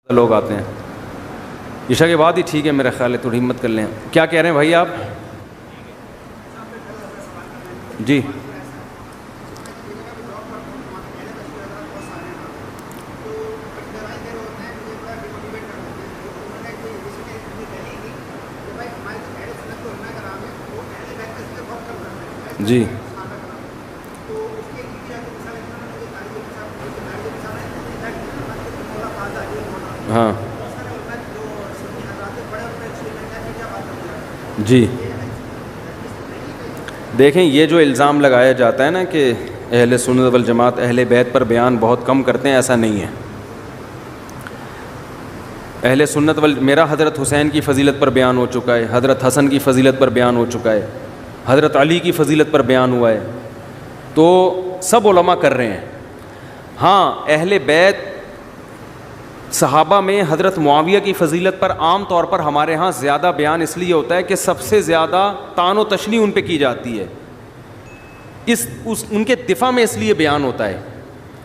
لوگ آتے ہیں عشاء کے بعد ہی. ٹھیک ہے میرا خیال ہے تھوڑی ہمت کر لیں. کیا کہہ رہے ہیں بھائی آپ؟ جی جی ہاں جی. دیکھیں یہ جو الزام لگایا جاتا ہے نا کہ اہل سنت والجماعت اہل بیت پر بیان بہت کم کرتے ہیں، ایسا نہیں ہے. اہل سنت میرا حضرت حسین کی فضیلت پر بیان ہو چکا ہے، حضرت حسن کی فضیلت پر بیان ہو چکا ہے، حضرت علی کی فضیلت پر بیان ہوا ہے، تو سب علماء کر رہے ہیں. ہاں اہل بیت صحابہ میں حضرت معاویہ کی فضیلت پر عام طور پر ہمارے ہاں زیادہ بیان اس لیے ہوتا ہے کہ سب سے زیادہ طعن و تشنیع ان پہ کی جاتی ہے، ان کے دفاع میں اس لیے بیان ہوتا ہے.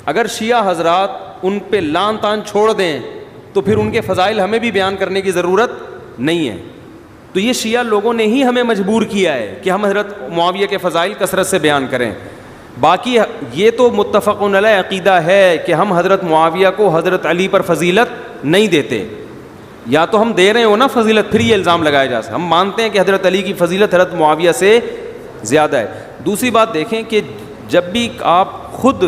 اگر شیعہ حضرات ان پہ لان تان چھوڑ دیں تو پھر ان کے فضائل ہمیں بھی بیان کرنے کی ضرورت نہیں ہے. تو یہ شیعہ لوگوں نے ہی ہمیں مجبور کیا ہے کہ ہم حضرت معاویہ کے فضائل کثرت سے بیان کریں. باقی یہ تو متفق علیہ عقیدہ ہے کہ ہم حضرت معاویہ کو حضرت علی پر فضیلت نہیں دیتے. یا تو ہم دے رہے ہو نا فضیلت، پھر یہ الزام لگایا جا سکتا. ہم مانتے ہیں کہ حضرت علی کی فضیلت حضرت معاویہ سے زیادہ ہے. دوسری بات دیکھیں کہ جب بھی آپ خود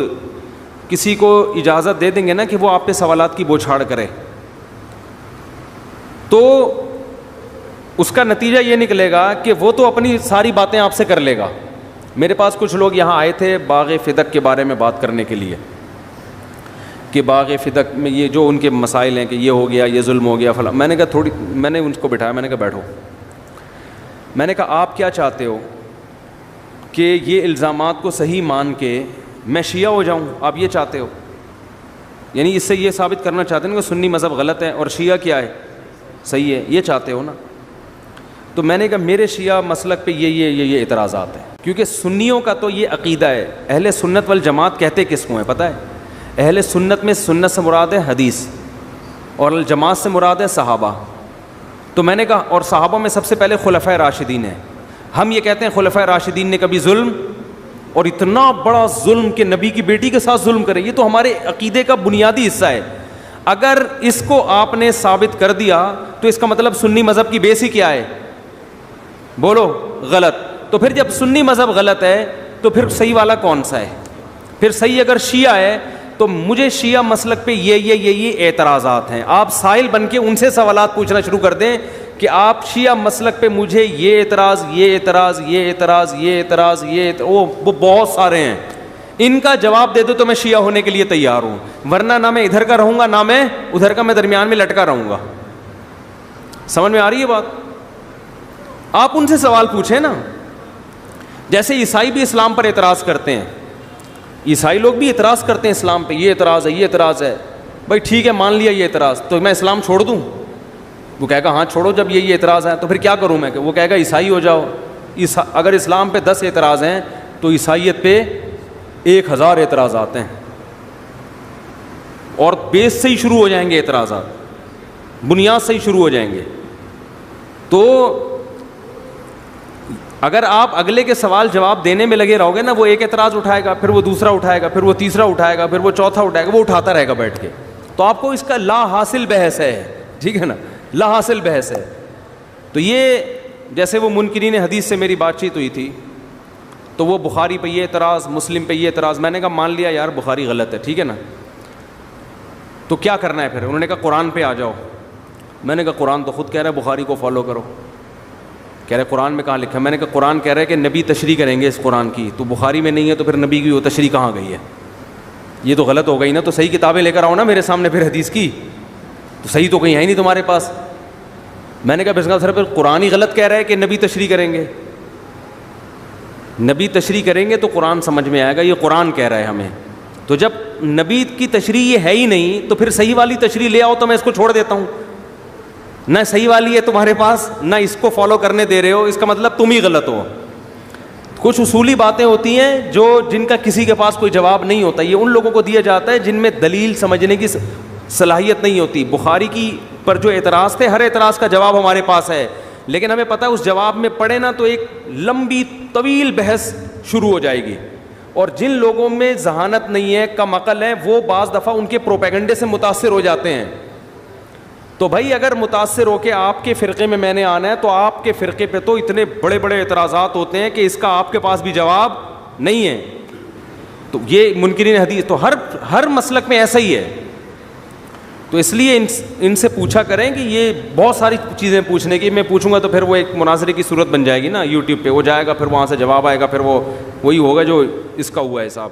کسی کو اجازت دے دیں گے نا کہ وہ آپ پہ سوالات کی بوچھاڑ کرے، تو اس کا نتیجہ یہ نکلے گا کہ وہ تو اپنی ساری باتیں آپ سے کر لے گا. میرے پاس کچھ لوگ یہاں آئے تھے باغ فدق کے بارے میں بات کرنے کے لیے کہ باغ فدق میں یہ جو ان کے مسائل ہیں کہ یہ ہو گیا، یہ ظلم ہو گیا فلاں. میں نے کہا میں نے ان کو بٹھایا، میں نے کہا بیٹھو. میں نے کہا آپ کیا چاہتے ہو کہ یہ الزامات کو صحیح مان کے میں شیعہ ہو جاؤں؟ آپ یہ چاہتے ہو؟ یعنی اس سے یہ ثابت کرنا چاہتے ہیں کہ سنی مذہب غلط ہے اور شیعہ کیا ہے؟ صحیح ہے. یہ چاہتے ہو نا؟ تو میں نے کہا میرے شیعہ مسلک پہ یہ اعتراضات ہیں، کیونکہ سنیوں کا تو یہ عقیدہ ہے. اہل سنت والجماعت کہتے کس کو ہیں پتہ ہے؟ اہل سنت میں سنت سے مراد ہے حدیث، اور الجماعت سے مراد ہے صحابہ. تو میں نے کہا اور صحابہ میں سب سے پہلے خلفائے راشدین ہیں. ہم یہ کہتے ہیں خلفائے راشدین نے کبھی ظلم، اور اتنا بڑا ظلم کہ نبی کی بیٹی کے ساتھ ظلم کرے، یہ تو ہمارے عقیدے کا بنیادی حصہ ہے. اگر اس کو آپ نے ثابت کر دیا تو اس کا مطلب سنی مذہب کی بیس ہی کیا ہے؟ بولو غلط. تو پھر جب سنی مذہب غلط ہے تو پھر صحیح والا کون سا ہے؟ پھر صحیح اگر شیعہ ہے تو مجھے شیعہ مسلک پہ یہ اعتراضات ہیں. آپ سائل بن کے ان سے سوالات پوچھنا شروع کر دیں کہ آپ شیعہ مسلک پہ مجھے یہ اعتراض، یہ اعتراض، یہ اعتراض، یہ اعتراض، وہ بہت سارے ہیں، ان کا جواب دے دو تو میں شیعہ ہونے کے لیے تیار ہوں. ورنہ نہ میں ادھر کا رہوں گا نہ میں ادھر کا، میں درمیان میں لٹکا رہوں گا. سمجھ میں آ رہی ہے بات؟ آپ ان سے سوال پوچھیں نا. جیسے عیسائی بھی اسلام پر اعتراض کرتے ہیں، عیسائی لوگ بھی اعتراض کرتے ہیں اسلام پہ، یہ اعتراض ہے، یہ اعتراض ہے. بھائی ٹھیک ہے مان لیا یہ اعتراض، تو میں اسلام چھوڑ دوں؟ وہ کہے گا ہاں چھوڑو جب یہ اعتراض ہے. تو پھر کیا کروں میں؟ کہ وہ کہے گا عیسائی ہو جاؤ. اگر اسلام پہ 10 اعتراض ہیں تو عیسائیت پہ 1000 اعتراضات ہیں، اور بیس سے ہی شروع ہو جائیں گے اعتراضات، بنیاد سے ہی شروع ہو جائیں گے. تو اگر آپ اگلے کے سوال جواب دینے میں لگے رہو گے نا، وہ ایک اعتراض اٹھائے گا، پھر وہ دوسرا اٹھائے گا، پھر وہ تیسرا اٹھائے گا، پھر وہ چوتھا اٹھائے گا، وہ اٹھاتا رہے گا بیٹھ کے. تو آپ کو اس کا لا حاصل بحث ہے، ٹھیک ہے نا، لا حاصل بحث ہے. تو یہ جیسے وہ منکرین حدیث سے میری بات چیت ہوئی تھی تو وہ بخاری پہ یہ اعتراض، مسلم پہ یہ اعتراض. میں نے کہا مان لیا یار بخاری غلط ہے، ٹھیک ہے نا، تو کیا کرنا ہے پھر؟ انہوں نے کہا قرآن پہ آ جاؤ. میں نے کہا قرآن تو خود کہہ رہا ہے بخاری کو فالو کرو. کہہ رہے قرآن میں کہاں لکھا ہے؟ میں نے کہا قرآن کہہ رہا ہے کہ نبی تشریح کریں گے اس قرآن کی، تو بخاری میں نہیں ہے تو پھر نبی کی وہ تشریح کہاں گئی ہے؟ یہ تو غلط ہو گئی نا. تو صحیح کتابیں لے کر آؤ نا میرے سامنے پھر حدیث کی. تو صحیح تو کہیں ہے ہی نہیں تمہارے پاس. میں نے کہا بس سر پھر قرآن ہی غلط کہہ رہا ہے کہ نبی تشریح کریں گے. نبی تشریح کریں گے تو قرآن سمجھ میں آئے گا، یہ قرآن کہہ رہا ہے ہمیں. تو جب نبی کی تشریح یہ ہے ہی نہیں تو پھر صحیح والی تشریح لے آؤ تو میں اس کو چھوڑ دیتا ہوں. نہ صحیح والی ہے تمہارے پاس، نہ اس کو فالو کرنے دے رہے ہو، اس کا مطلب تم ہی غلط ہو. کچھ اصولی باتیں ہوتی ہیں جن کا کسی کے پاس کوئی جواب نہیں ہوتا، یہ ان لوگوں کو دیا جاتا ہے جن میں دلیل سمجھنے کی صلاحیت نہیں ہوتی. بخاری کی پر جو اعتراض تھے, ہر اعتراض کا جواب ہمارے پاس ہے, لیکن ہمیں پتہ ہے اس جواب میں پڑھے نا تو ایک لمبی طویل بحث شروع ہو جائے گی, اور جن لوگوں میں ذہانت نہیں ہے, کم عقل ہے, وہ بعض دفعہ ان کے پروپیگنڈے سے متاثر ہو جاتے ہیں. تو بھائی اگر متاثر ہو کے آپ کے فرقے میں میں نے آنا ہے, تو آپ کے فرقے پہ تو اتنے بڑے بڑے اعتراضات ہوتے ہیں کہ اس کا آپ کے پاس بھی جواب نہیں ہے. تو یہ منکرین حدیث تو ہر مسلک میں ایسا ہی ہے. تو اس لیے ان سے پوچھا کریں کہ یہ بہت ساری چیزیں پوچھنے کی, میں پوچھوں گا تو پھر وہ ایک مناظرے کی صورت بن جائے گی نا, یوٹیوب پہ وہ جائے گا, پھر وہاں سے جواب آئے گا, پھر وہ وہی ہوگا جو اس کا ہوا ہے صاحب.